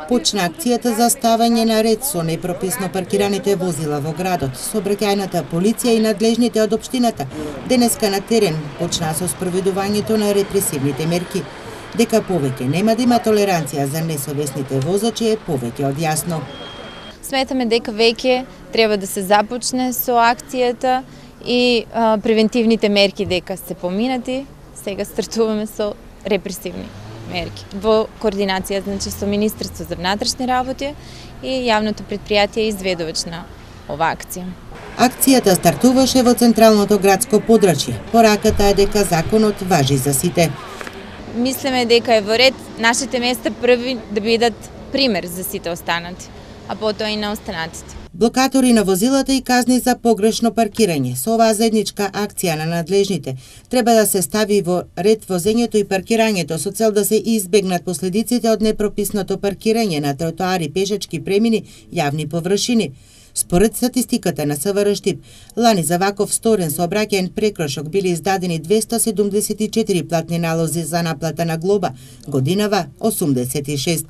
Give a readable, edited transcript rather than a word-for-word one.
Почна акцијата за ставање на ред со непрописно паркираните возила во градот. Сообраќајната полиција и надлежните од општината денеска на терен почнаа со спроведувањето на репресивните мерки. Дека повеќе нема да има толеранција за несовесните возачи е повеќе од јасно. Сметаме дека веќе треба да се започне со акцијата и превентивните мерки дека се поминати. Сега стартуваме со репресивни мерки во координација со Министерство за внатрешни работи и јавното претпријатие изведувач на ова акција. Акцијата стартуваше во централното градско подрачје. Пораката е дека законот важи за сите. Мислиме дека е во ред нашите места први да бидат пример за сите останати, а потоа и на останатите. Блокатори на возилата и казни за погрешно паркирање. Со оваа заедничка акција на надлежните треба да се стави во ред возењето и паркирањето со цел да се избегнат последиците од непрописното паркирање на тротоари, пешачки премини, јавни површини. Според статистиката на СВР Штип, лани за ваков сторен сообраќаен прекрошок били издадени 274 платни налози за наплата на глоба, годинава 86.